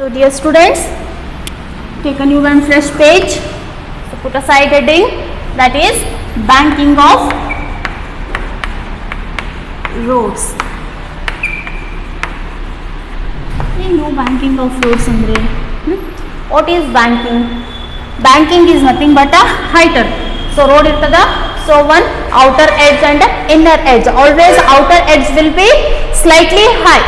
So dear students, take a new and fresh page. So put aside heading, that is banking of roads. No banking of roads andre what is banking? Banking is nothing but a heighter. So road irtada, so one outer edge and inner edge. Always outer edge will be slightly high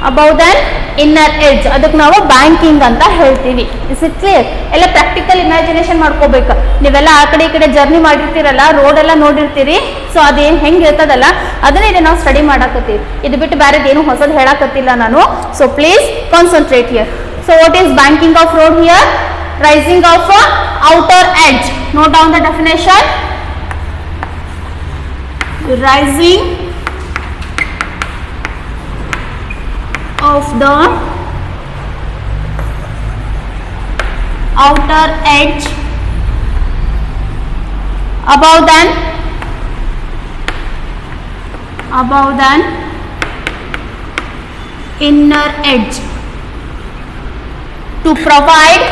above than inner edge. ಅದಕ್ಕೆ ನಾವು banking ಅಂತ ಹೇಳ್ತೀವಿ. Is it clear? ಎಲ್ಲ practical imagination ಮಾಡ್ಕೋಬೇಕು. ನೀವೆಲ್ಲ ಆ ಕಡೆ ಈ ಕಡೆ ಜರ್ನಿ ಮಾಡಿರ್ತೀರಲ್ಲ, ರೋಡ್ ಎಲ್ಲ ನೋಡಿರ್ತೀರಿ. ಸೊ ಅದೇನು ಹೆಂಗೆ ಇರ್ತದಲ್ಲ ಅದನ್ನ ಇಲ್ಲಿ ನಾವು ಸ್ಟಡಿ ಮಾಡಾಕತ್ತೀವಿ. ಇದು ಬಿಟ್ಟು ಬೇರೆದು ಏನು ಹೊಸದು ಹೇಳಾಕತ್ತಿಲ್ಲ ನಾನು. So please concentrate here. So what is banking of road here? Rising of outer edge. Note down the definition. Rising of the outer edge above than inner edge to provide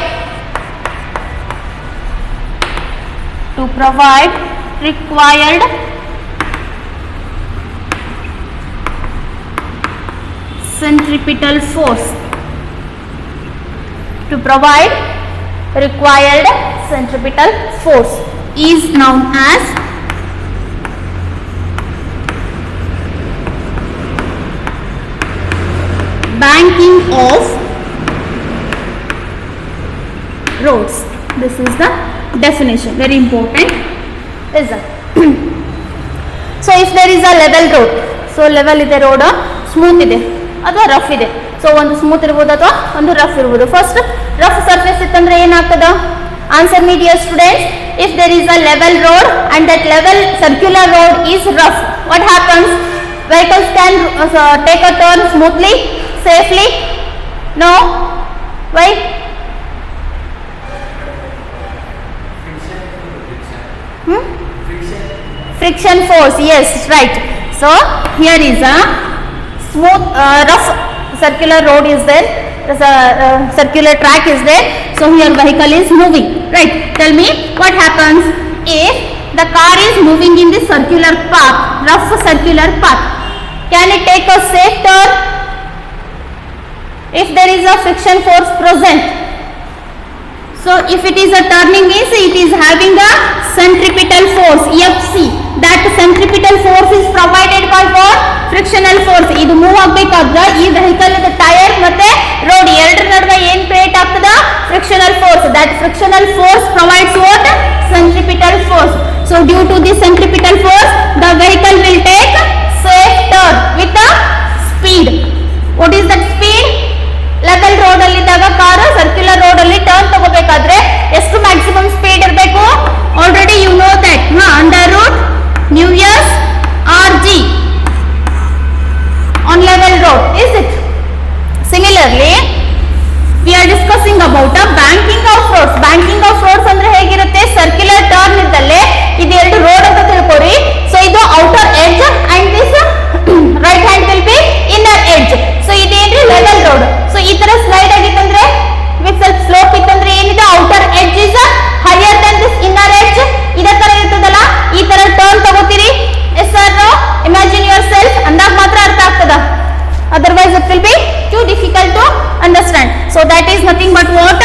required centripetal force. To provide required centripetal force is known as banking of roads. This is the definition, very important, is that so if there is a level road, so level ide road, smooth ide ಅಥವಾ rough ಇದೆ. So ಒಂದು smooth ಇರ್ಬೋದು ಅಥವಾ ಒಂದು rough ಇರ್ಬೋದು. First rough surface ಇತ್ತಂದ್ರೆ ಏನಾಗ್ತದ? Answer me dear students. If there is a level road and that level circular road is rough, what happens? Vehicles can take a turn smoothly, safely? No. Why? Friction force, yes, right. So here is a smooth rough circular road is there, circular track is there. So here vehicle is moving, right? Tell me what happens if the car is moving in the circular path, rough circular path. Can it take a safe turn if there is a friction force present? So if it is a turning means it is having a centripetal force, FC. That centripetal force is provided by what? Frictional force. ಇದು move ಆಗಬೇಕಾದ್ರೆ ಈ vehicle tyre ಮತ್ತೆ road ಎರಡರ ನಡುವೆ ಏನು create ಆಗ್ತದ? Frictional force. That frictional force provides what? centripetal force. So due to this centripetal force the vehicle will take safe turn with a speed. What is that speed? Level road ಅಲ್ಲಿ ಇದ್ದಾಗ car circular road ಅಲ್ಲಿ turn ತಗೋಬೇಕಾದ್ರೆ ಎಷ್ಟು maximum speed ಇರಬೇಕು? Already you know that, under root new years RG on level road, is it? Similarly we are discussing about a banking of roads. Banking of roads ಅಂದ್ರೆ ಹೇಗಿರುತ್ತೆ? Circular turn ಇದ್ದಲ್ಲೇ ಇದು ಎರಡು road ಅಂತ ತಿಳ್ಕೊರಿ. So ಇದು outer edge and this right hand will be inner edge. So ಇದೇನ್ರಿ level road. So ಈ ತರ ಸ್ಲೈಡ್ ಆಗಿತ್ತಂದ್ರೆ ವಿತ್ ಸ್ವಲ್ಪ ಸ್ಲೋಪ್ ಇತ್ತಂದ್ರೆ ಏನಿದೆ? Outer edge is higher than this inner edge. ಇದೇ ತರ ಇರ್ತದಲ್ಲ, ಈ ತರ ಟರ್ನ್ ತಗೋತೀರಿ. Yes sir, no? Imagine yourself ಅಂದಾಗ ಮಾತ್ರ ಅರ್ಥ ಆಗ್ತದ, otherwise it will be too difficult to understand. So that is nothing but what?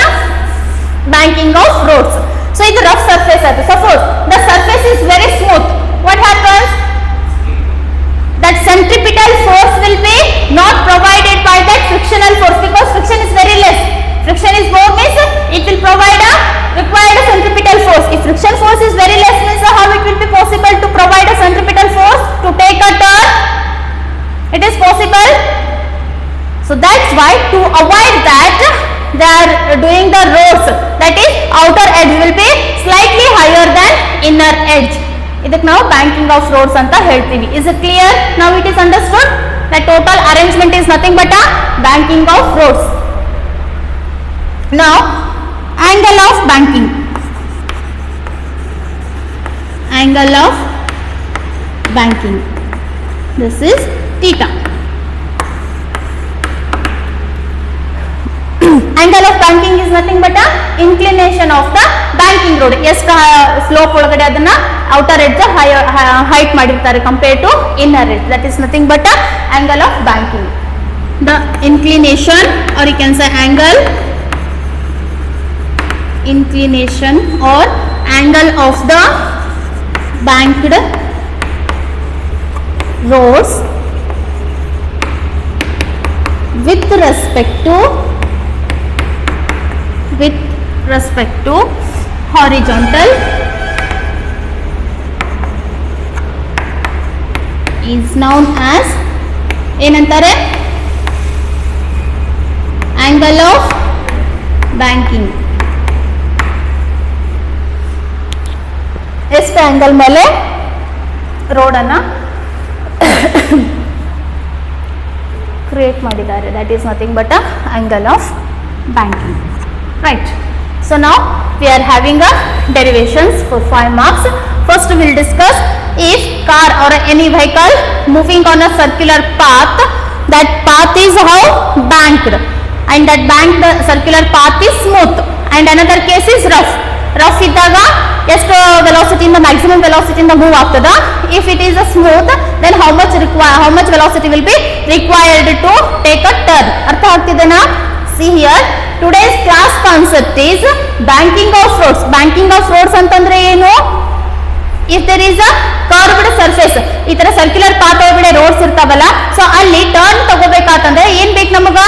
Banking of roads. So ಇದು rough surface ಆಯ್ತು. Suppose the surface is very smooth, what happens? That centripetal force will be not provided by that frictional force because friction is very less. Friction is more means it will provide a required centripetal force. If friction force is very less means how it will be possible to provide a centripetal force to take a turn? It is possible. So that's why to avoid that they are doing the roads, that is outer edge will be slightly higher than inner edge. ಇದಕ್ಕೆ ನಾವು banking of roads ಅಂತ ಹೇಳ್ತೀವಿ. Is it clear? Now it is understood that total arrangement is nothing but a banking of roads. Now angle of banking. Angle of banking. This is theta. angle of banking is nothing but a inclination of the banking road. ಎಷ್ಟು slope ಒಳಗಡೆ ಅದನ್ನ outer edge height ಮಾಡಿರ್ತಾರೆ compare to inner edge. That is nothing but a angle of banking. The inclination, or you can say angle, inclination or angle of the banked roads with respect to horizontal is known as ಏನಂತಾರೆ angle of banking. ಎಷ್ಟು angle ಮೇಲೆ road ಅನ್ನ create ಮಾಡಿದ್ದಾರೆ. That is nothing but a angle of banking. Right. So ನಾವು we are having a derivations for 5 marks. First we will discuss if car or any vehicle moving on a circular path, that path is how banked, and that banked circular path is smooth, and another case is rough. Rough ಇದ್ದಾಗ ಎಷ್ಟು velocity ಇಂದ maximum velocity ಇಂದ move ಆಗ್ತದ. If it is a smooth then how much velocity will be required to take a turn. ಅರ್ಥ ಆಗ್ತಿದೆನಾ? See here, today's class concept is banking of roads. Banking of roads ಅಂತಂದ್ರೆ ಏನು? If there is a curved surface, ಈ ತರ circular path ಒಳಗಡೆ roads ಇರ್ತಾವಲ್ಲ, so ಅಲ್ಲಿ turn ತಗೋಬೇಕಂತಂದ್ರೆ ಏನ್ ಬೇಕು ನಮಗ?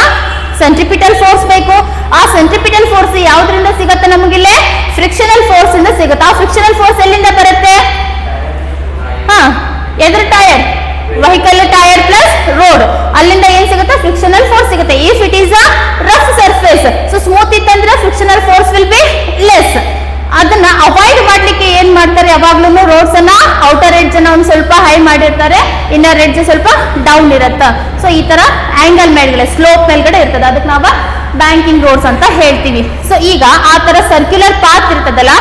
ಸೆಂಟ್ರಿಪಿಟಲ್ ಫೋರ್ಸ್ ಬೇಕು. ಆ ಸೆಂಟ್ರಿಪಿಟಲ್ ಫೋರ್ಸ್ ಯಾವ್ದ್ರಿಂದ ಸಿಗುತ್ತೆ ನಮಗಿಲ್ಲಿ? ಫ್ರಿಕ್ಷನಲ್ ಫೋರ್ಸ್ ಇಂದ ಸಿಗುತ್ತೆ. ಆ ಫ್ರಿಕ್ಷನಲ್ ಫೋರ್ಸ್ ಎಲ್ಲಿಂದ ಬರುತ್ತೆ? ಎದ್ರ tyre? Vehicle tyre plus road, ಅಲ್ಲಿಂದ ಏನ್ ಸಿಗುತ್ತೆ? ಫ್ರಿಕ್ಷನಲ್ ಫೋರ್ಸ್ ಸಿಗುತ್ತೆ. If it is a rough surface, so smooth ಇತ್ತಂದ್ರೆ frictional force will be less. ಅದನ್ನ ಅವಾಯ್ಡ್ ಮಾಡ್ಲಿಕ್ಕೆ ಏನ್ ಮಾಡ್ತಾರೆ? ಯಾವಾಗ್ಲೂ ರೋಡ್ಸ್ ಅನ್ನ ಔಟರ್ ಎಡ್ಜ್ ಅನ್ನ ಒಂದ್ ಸ್ವಲ್ಪ ಹೈ ಮಾಡಿರ್ತಾರೆ, ಇನ್ನರ್ ಎಡ್ಜ್ ಸ್ವಲ್ಪ ಡೌನ್ ಇರುತ್ತೆ. ಸೊ ಈ ತರ ಆಂಗಲ್ ಮೇಲ್ಗಡೆ ಸ್ಲೋಪ್ ಮೇಲ್ಗಡೆ ಇರ್ತದೆ, ಅದಕ್ಕೆ ನಾವು ಬ್ಯಾಂಕಿಂಗ್ ರೋಡ್ಸ್ ಅಂತ ಹೇಳ್ತೀವಿ. ಸೊ ಈಗ ಆ ತರ ಸರ್ಕ್ಯುಲರ್ ಪಾತ್ ಇರ್ತದಲ್ಲ,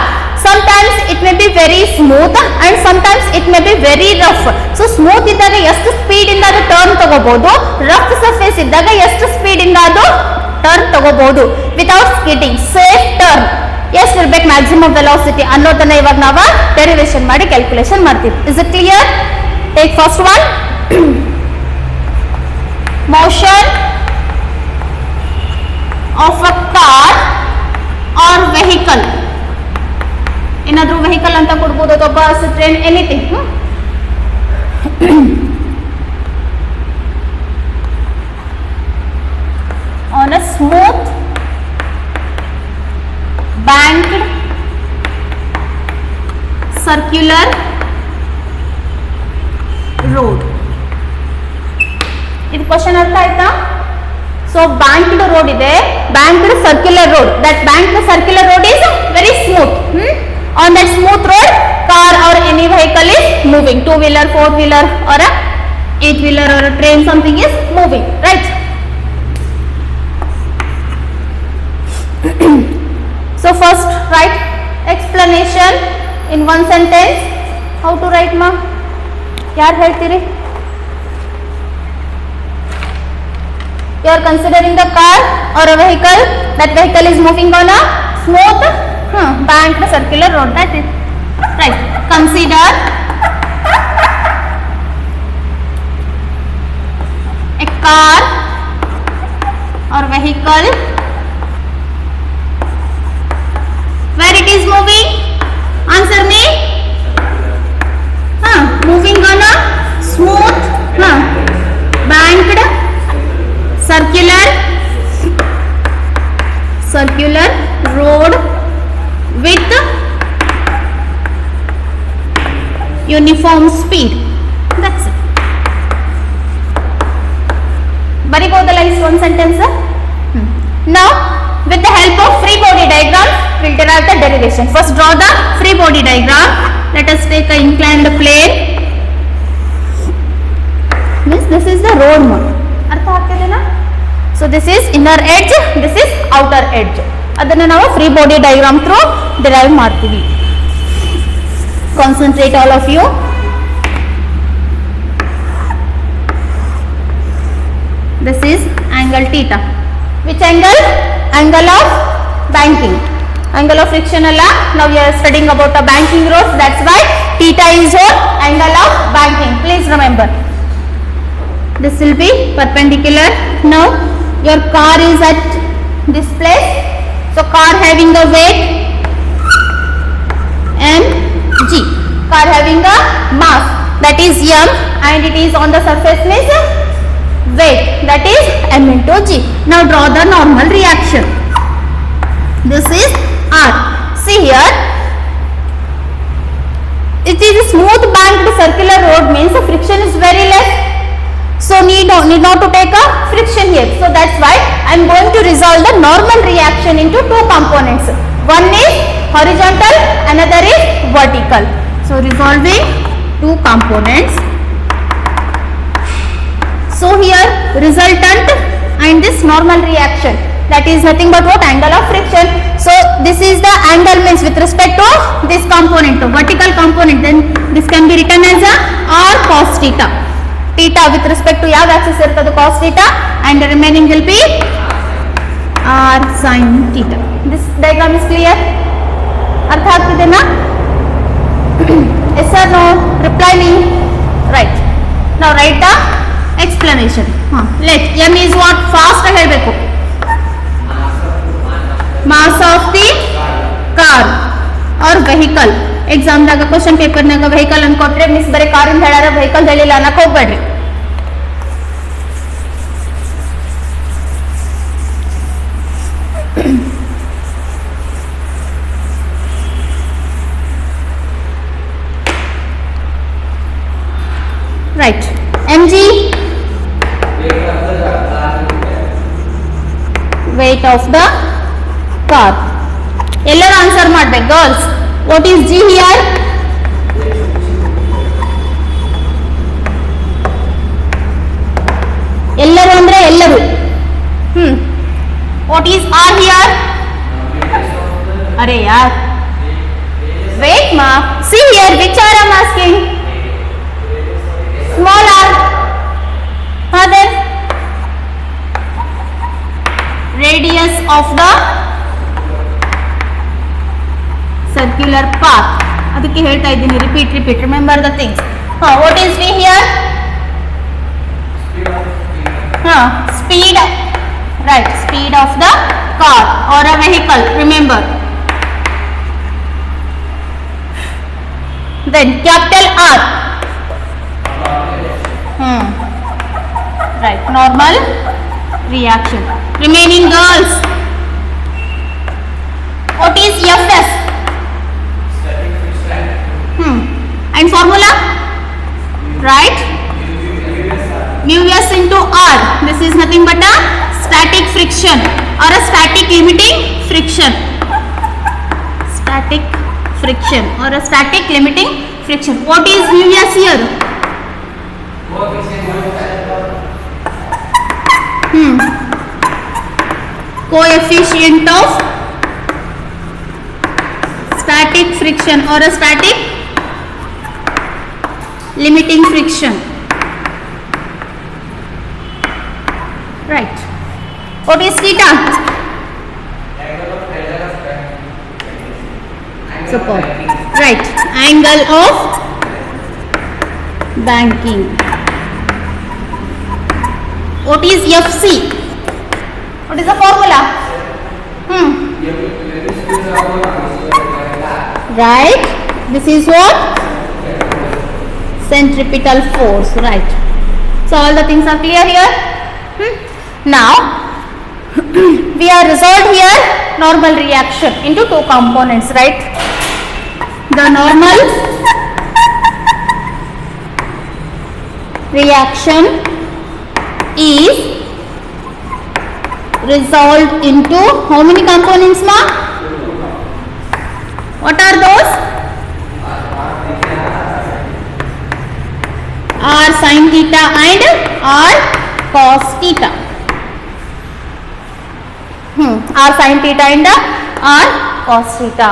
sometimes it may be very smooth and sometimes it may be very rough. So smooth ಇದ್ದಾಗ ಎಷ್ಟು ಸ್ಪೀಡ್ ಇಂದ ಅದು ಟರ್ನ್ ತಗೋಬಹುದು, ರಫ್ ಸರ್ಫೇಸ್ ಇದ್ದಾಗ ಎಷ್ಟು ಸ್ಪೀಡ್ ಇಂದ ಅದು ಟರ್ನ್ ತಗೋಬಹುದು ವಿತೌಟ್ ಸ್ಕಿಡ್ಡಿಂಗ್. ಸೇಫ್ ಟರ್ನ್ ಎಷ್ಟು ಇರ್ಬೇಕು ಮ್ಯಾಕ್ಸಿಮಮ್ ವೆಲಾಸಿಟಿ ಅನ್ನೋದನ್ನ ಇವಾಗ ನಾವು ಡೆರಿವೇಶನ್ ಮಾಡಿ ಕ್ಯಾಲ್ಕುಲೇಷನ್ ಮಾಡ್ತೀವಿ. Is it clear? Take first one, motion of a car or vehicle. ಏನಾದ್ರೂ ವೆಹಿಕಲ್ ಅಂತ ಕೊಡ್ಬೋದು ಅಥವಾ bus, train, anything. On a smooth banked circular road. ಇದು ಕ್ವಶನ್ ಅರ್ಥ ಆಯ್ತಾ? ಸೊ ಬ್ಯಾಂಕ್ಡ್ ರೋಡ್ ಇದೆ, banked circular road. That banked circular road is very smooth. On that smooth road, car or any vehicle is moving. 2-wheeler, 4-wheeler or a 8-wheeler or a train, something is moving, right? So first write explanation in one sentence. How to write ma? ಯಾರು ಹೇಳ್ತೀರಿ? You are considering the car or a vehicle. That vehicle is moving on a smooth banked circular road. That is right. Consider a car or vehicle where it is moving. Answer me. Moving on a smooth banked circular road with uniform speed. That's it. ಬರಿಬಹುದಲ್ಲ ಇಷ್ಟು ಒಂದು sentence. Now with the help of free body diagram we will derive the derivation. First draw the free body diagram. Let us take an inclined plane. This is the road ma. ಅರ್ಥ ಆಗ್ತಿದೆನಾ? So this is inner edge, this is outer edge. ಅದನ್ನ ನಾವು free body diagram through derive ಮಾಡ್ತೀವಿ. Concentrate all of you. This is angle theta. Which angle? angle of banking. Angle of friction alla. Now we are studying about the banking rods. That's why theta is your angle of banking. Please remember. This will be perpendicular. Now your car is at this place. So car having a weight mg. Car having a mass, that is m, and it is on the surface means weight, that is m into g. Now draw the normal reaction. This is R. See here, it is a smooth banked circular road means the friction is very less. So need not to take a friction here. So that's why I am going to resolve the normal reaction into two components. One is horizontal, another is vertical. So resolving two components. So here resultant and this normal reaction, that is nothing but what? Angle of friction. So this is the angle means with respect to this component, vertical component, then this can be written as a r cos theta. Theta with respect to ಯಾವ axis ಇರ್ತದೆ cos theta, and the remaining will be r sin theta. This diagram is clear? ಅರ್ಥ ಆಗ್ತಿದೆನಾ? Yes or no? Reply me. Right. Now write the explanation. Let m is what? Fast ಹೇಳಬೇಕು. Mass of the car or vehicle. Exam ದಾಗ question paper ನಾಗ vehicle ಅಂತ ಕೊಟ್ರೆ miss ಬರೀ car ಅಂತ ಹೇಳಾರ, vehicle ಹೇಳಿಲ್ಲ ಅನ್ನಕ್ಕೆ ಹೋಗ್ಬೇಡ್ರಿ. Right. mg weight of the car. ಎಲ್ಲರೂ ಆನ್ಸರ್ ಮಾಡ್ಬೇಕು girls. What is G here? ಎಲ್ಲರೂ ಅಂದ್ರೆ ಎಲ್ಲರೂ. What is R here? अरे यार. Wait ma. See here, which R I'm asking? Small r. Then radius of the circular path. ಅದಕ್ಕೆ ಹೇಳ್ತಾ ಇದ್ದೀನಿ, repeat, remember the things. What is V here? Speed. Right, speed of the car or a vehicle, remember. Then capital R. Right, normal reaction. Remaining girls, what is Fs? And formula? Right? Mu s into R. This is nothing but a static friction or a static limiting friction. Static friction or a static limiting friction. What is mu s here? Coefficient of static friction or a static limiting friction. Right. What is theta? Support. Right. Angle of banking. What is FC? What is the formula? Right. This is what? Centripetal force. Right. So all the things are clear here. Now we are resolved here normal reaction into two components. Right. The normal reaction is resolved into how many components, ma? What are those? R sin theta and R cos theta. R sin theta and R cos theta.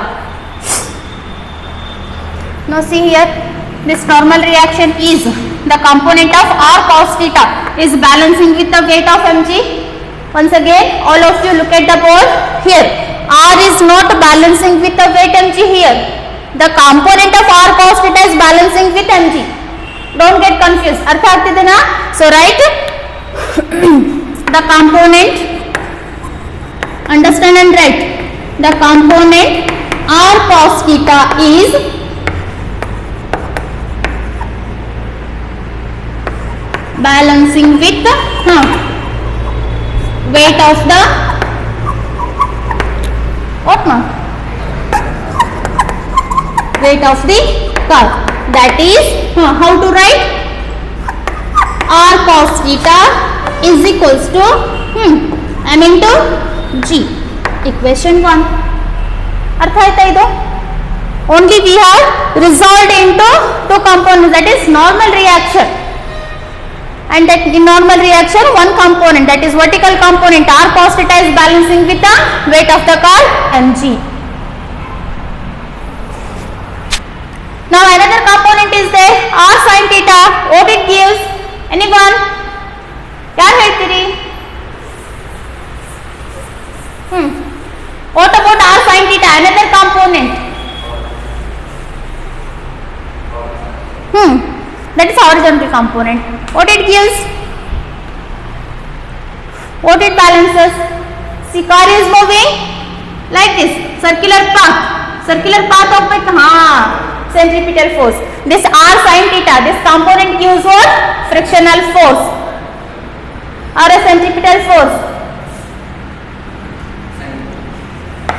Now see here, this normal reaction is the component of R cos theta is balancing with the weight of mg. Once again, all of you look at the board here. R is not balancing with the weight mg here. The component of R cos theta is balancing with mg. Don't get confused. अर्थ ಆಗ್ತಿದೆ ना? So write the component. Understand and write. The component R cos theta is balancing with the weight of the what ma? Weight of the car. That is how to write? R cos theta is equals to m into g. Equation 1. अर्थ आयता ಇದು? Only we have resolved into two components, that is normal reaction. And that in normal reaction, one component, that is vertical component R cos theta is balancing with the weight of the car mg. Now another component is there, R sin theta. What it gives? Anyone? ಯಾರು ಹೇಳ್ತೀರಿ? What about R sin theta? Another component. That is horizontal component. What it gives? What it balances? See, car is moving like this, circular path. Circular path of it, centripetal force. This R sin theta, this component gives what? Frictional force or a centripetal force.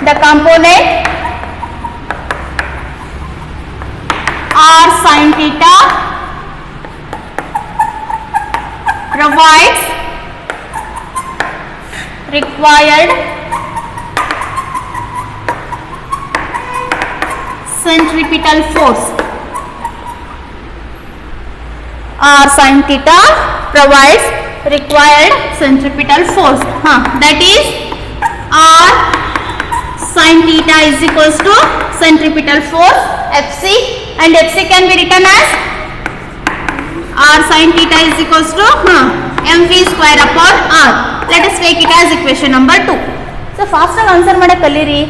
The component R sin theta provides required centripetal force. R sin theta provides required centripetal force. That is R sin theta is equals to centripetal force Fc, and Fc can be written as R sin theta is equals to mv square upon R. Let us take it as equation number 2. So fast answer made kaliri.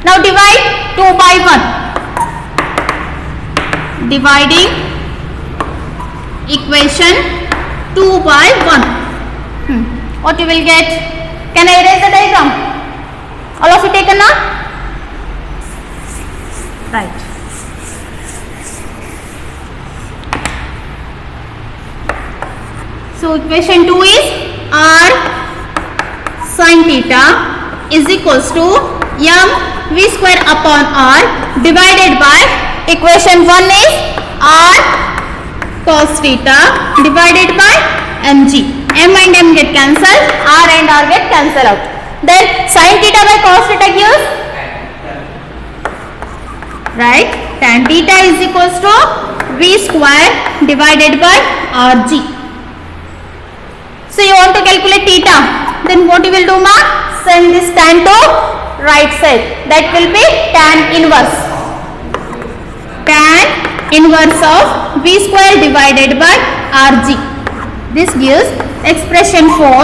Now divide 2 by 1. Dividing equation 2 by 1. What you will get? Can I erase the diagram? All of you taken now? Right. So equation 2 is R sin theta is equals to m v square upon R divided by equation 1 is R cos theta divided by mg. M and m get cancelled, R and R get cancelled out. Then sin theta by cos theta gives, right, tan theta is equals to v square divided by rg. So you want to calculate theta, then what you will do ma? Send this tan to right side. That will be tan inverse. Tan inverse of v square divided by rg. This gives expression for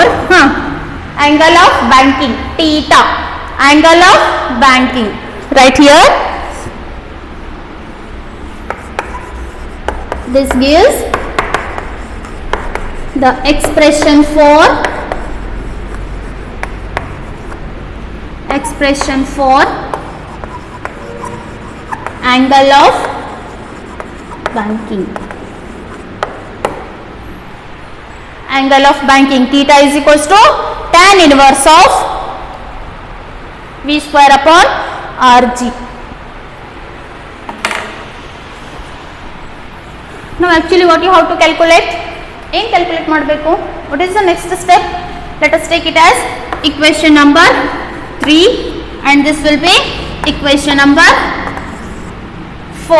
angle of banking, theta, angle of banking, right here. This gives the expression for angle of banking. Angle of banking, theta is equals to tan inverse of v square upon rg. Now actually what you have to calculate? In calculate ಮಾಡಬೇಕು. What is the next step? Let us take it as equation number 3 and this will be equation number 4.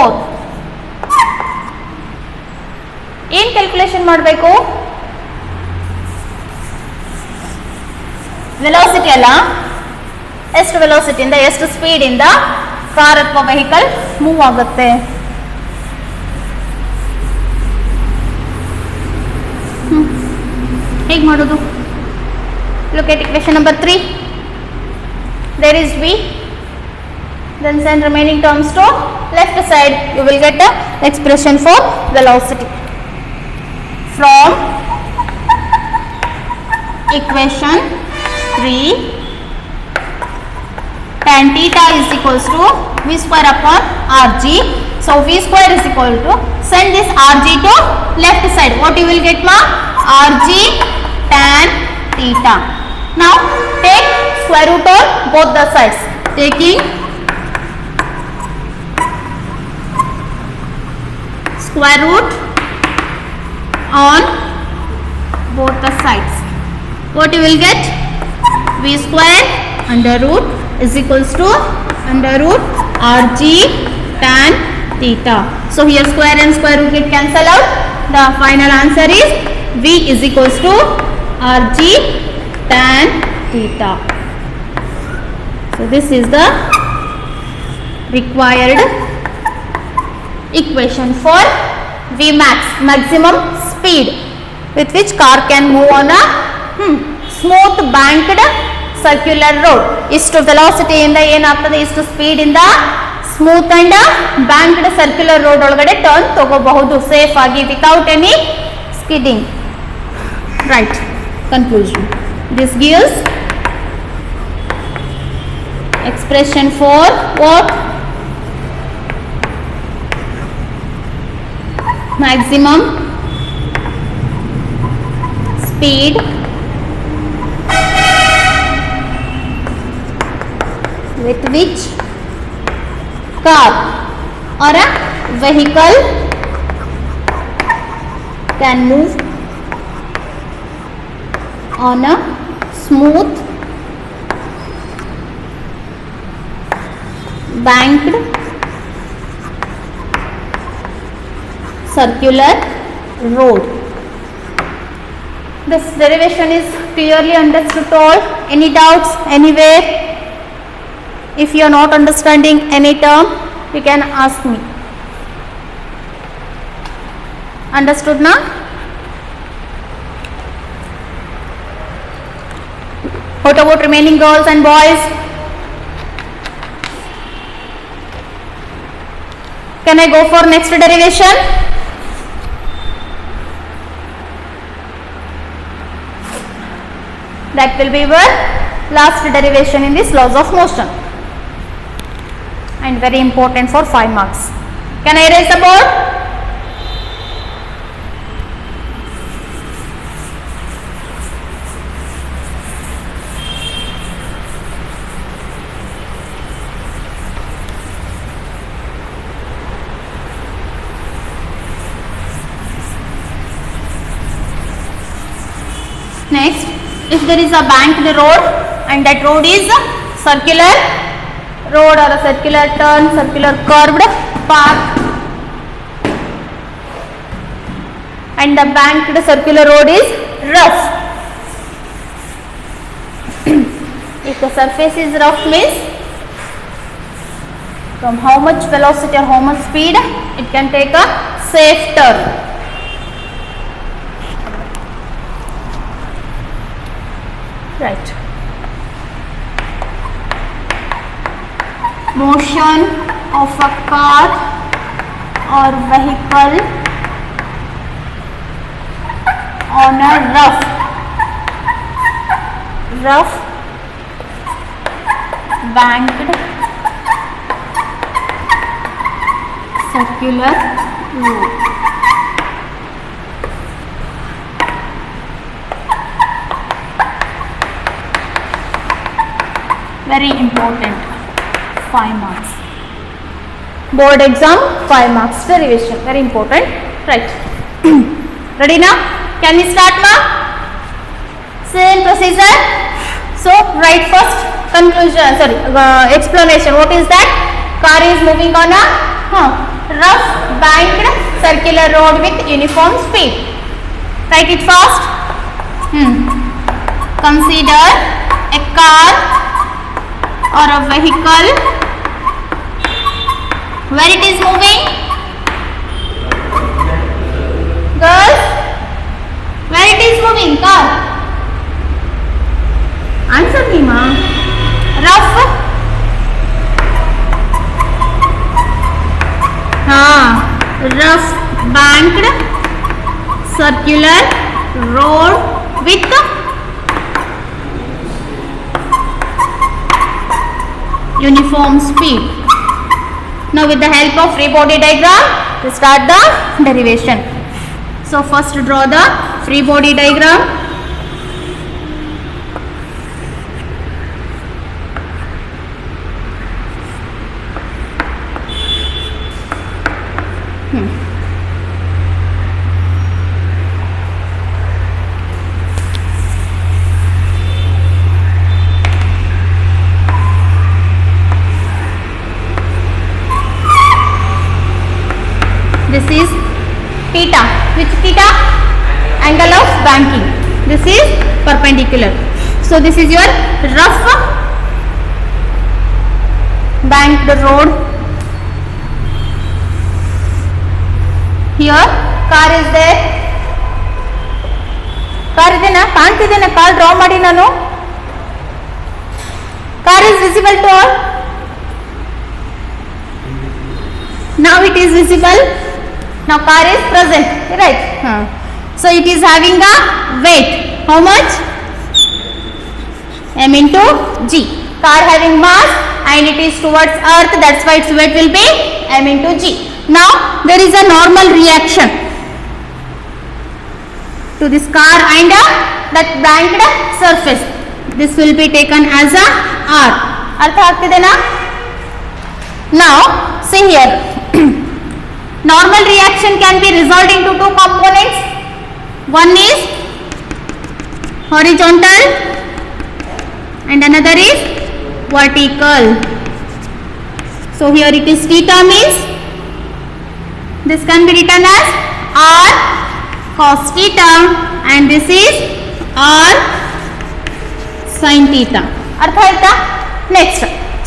In calculation ಮಾಡಬೇಕು. Velocity ಅಲ್ಲ, ಎಷ್ಟು ವೆಲಾಸಿಟಿಯಿಂದ ಎಷ್ಟು ಸ್ಪೀಡಿಂದ car ಅಥವಾ vehicle move ಆಗುತ್ತೆ. ಹೇಗೆ ಮಾಡೋದು? Look at equation number 3. There is V. Then send remaining terms to left side. You will get the expression for velocity. From equation 3, tan theta is equals to V square upon Rg. So V square is equal to, send this Rg to left side. What you will get, ma? Rg tan theta. Now take square root on both the sides. Taking square root on both the sides. What you will get? V square under root is equals to under root Rg tan theta. So here square and square root get cancel out. The final answer is V is equals to Rg tan theta. So this is the required equation for Vmax, maximum speed with which car can move on a smooth banked circular road. Istu velocity inda ಏನಾಗ್ತದೆ, ಇಷ್ಟು speed ಇಂದ smooth and banked circular road ಒಳಗಡೆ turn ತಗೋಬಹುದು safe ಆಗಿ without any skidding. Right, conclusion. This gives expression for what? Maximum speed with which car or a vehicle can move on a smooth banked circular road. This derivation is clearly understood all. Any doubts anywhere? If you are not understanding any term, you can ask me. Understood now? What about remaining girls and boys? Can I go for next derivation? That will be our last derivation in this laws of motion and very important for 5 marks. Can I erase the board? Next, if there is a banked road and that road is a circular road or a circular turn, circular curved path, and the banked circular road is rough. If the surface is rough means from how much velocity or how much speed it can take a safe turn. Right. Motion of a car or vehicle on a rough banked circular road. Very important, 5 marks. Board exam, 5 marks derivation, very important. Right. Ready now? Can we start now? Same procedure. So write first conclusion, explanation. What is that? Car is moving on a rough banked circular road with uniform speed. Write it fast. Consider a car or a vehicle where it is moving. Girls, where it is moving, car? Answer me, ma. Rough. Rough banked circular road with uniform speed. Now with the help of free body diagram, we start the derivation. So first draw the free body diagram. This is theta. Which theta? Angle of banking. This is perpendicular. So this is your rough banked road. Here car is there. Car idena kaantidena car draw ಮಾಡಿ ನಾನು. Car is visible to all. Now it is visible. Now car is present, right? So it is having a weight. How much? M into G. Car having mass and it is towards earth, that's why its weight will be M into G. Now there is a normal reaction to this car and that banked surface. This will be taken as a R. Artha agtidena? Now see here. Normal reaction can be resolved into two components. One is horizontal and another is vertical. So here it is theta means this can be written as R cos theta and this is R sin theta. Artha aita? Next.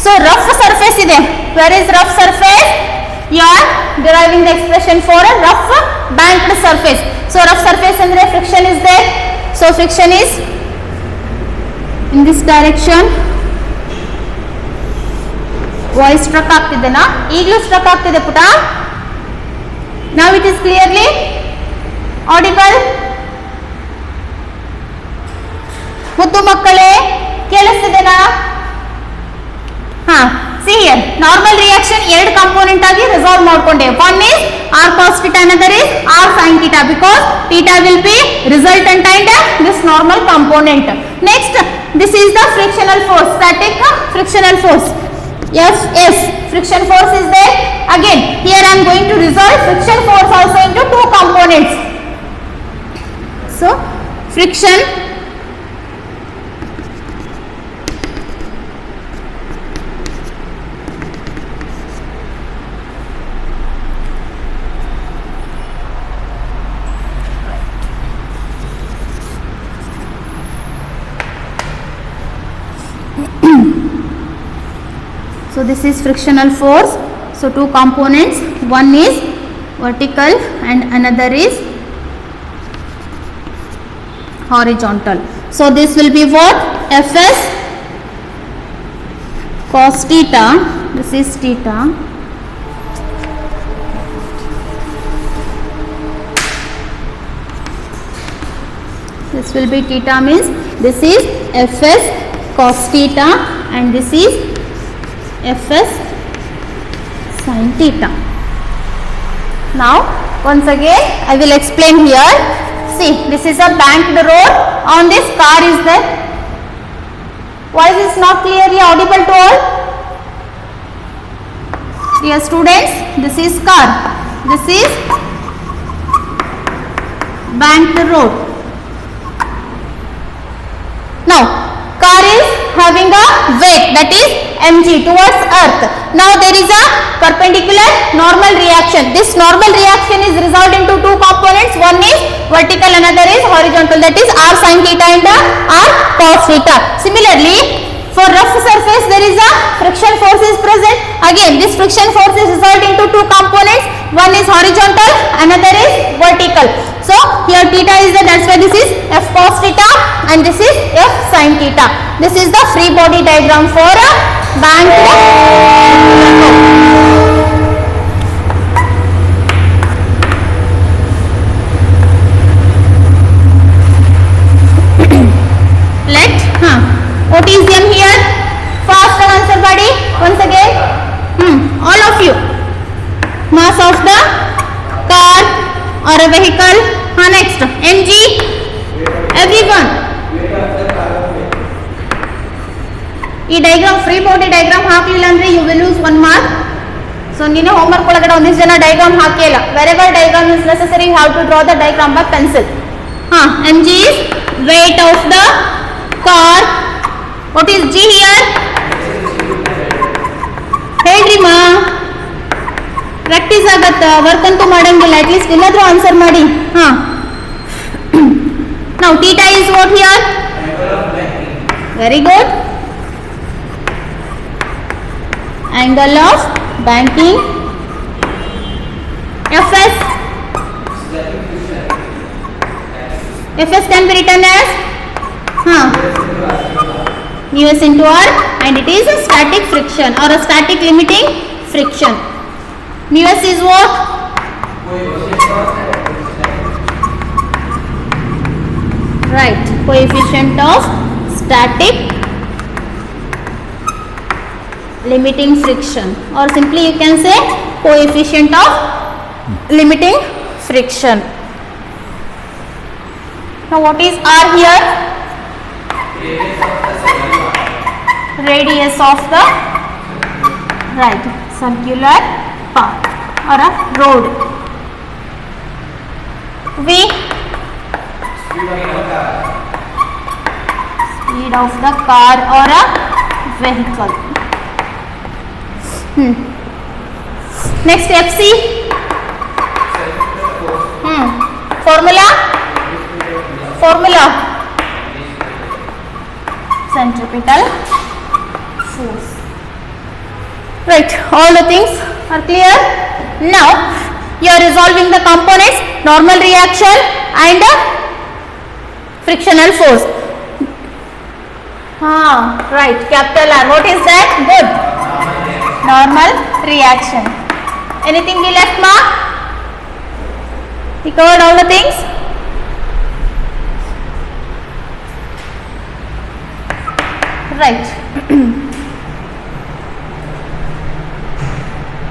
So rough surface ide. Where is rough surface? You are deriving the expression for a rough banked surface. So rough surface andre friction is there. So friction is in this direction. Voice struck ಆಗ್ತಿದೆನಾ? ಈಗಲೂ struck ಆಗ್ತಿದೆ ಪುಟ. Now it is clearly audible. ಮುದ್ದು ಮಕ್ಕಳೇ ಕೇಳಿಸ್ತಿದೆನಾ? See here, normal reaction ಎರಡು component ಆಗಿ resolve ಮಾಡ್ಕೊಂಡೆ. One is R cos theta, another is R sin theta because theta will be resultant and this normal component. Next, this is the frictional force, static frictional force. Fs, friction force is there. Again, here I am going to resolve friction force also into two components. So, friction so this is frictional force. So two components, one is vertical and another is horizontal. So this will be what? Fs cos theta, this is theta, this will be theta means this is Fs cos theta and this is Fs sin theta. Now once again I will explain here. See, this is a banked road. On this car is there. Voice is not clearly audible to all? Dear students, this is car. This is banked road. Now car is having a weight, that is mg, towards earth. Now there is a perpendicular normal reaction. This normal reaction is resolved into two components. One is vertical, another is horizontal, that is R sin theta and R cos theta. Similarly, for rough surface there is a friction force is present. Again, this friction force is resolved into two components. One is horizontal, another is vertical. So here theta is there, that's why this is F cos theta and this is F sin theta. This is the free body diagram for a bank. What is M here? Fast answer buddy. Once again. All of you. Mass of the car or a vehicle. Next. mg. Everyone. ಈ diagram free body diagram ಹಾಕಲಿಲ್ಲ ಅಂದ್ರೆ you will lose 1 mark. So ನೀನು homework ಒಳಗಡೆ ಒಂದಿಷ್ಟು ಜನ diagram ಹಾಕಿಲ್ಲ. Wherever diagram is necessary have to draw the diagram by pencil. mg is weight of the car. What is G here? ಹೇಳ್ರಿ ಮಾ, practice ಆಗತ್ತ, ವರ್ಕ್ ಅಂತೂ ಮಾಡಂಗಿಲ್ಲ, ಅಟ್ಲೀಸ್ಟ್ ಇಲ್ಲಾದ್ರೂ ಆನ್ಸರ್ ಮಾಡಿ. Now theta is what here? Very good. Angle of banking. Fs. Fs can be written as Us into R, and it is a static friction or a static limiting friction. Us is what? Right, coefficient of static limiting friction, or simply you can say coefficient of limiting friction. Now what is R here? Radius of the right circular path or a road. V, speed of the car or a vehicle. Next FC. Formula centripetal force. Right, all the things are clear. Now you are resolving the components, normal reaction and frictional force. Right, capital R. What is that? Good. Normal reaction. Anything we left, ma? We covered all the things. Right.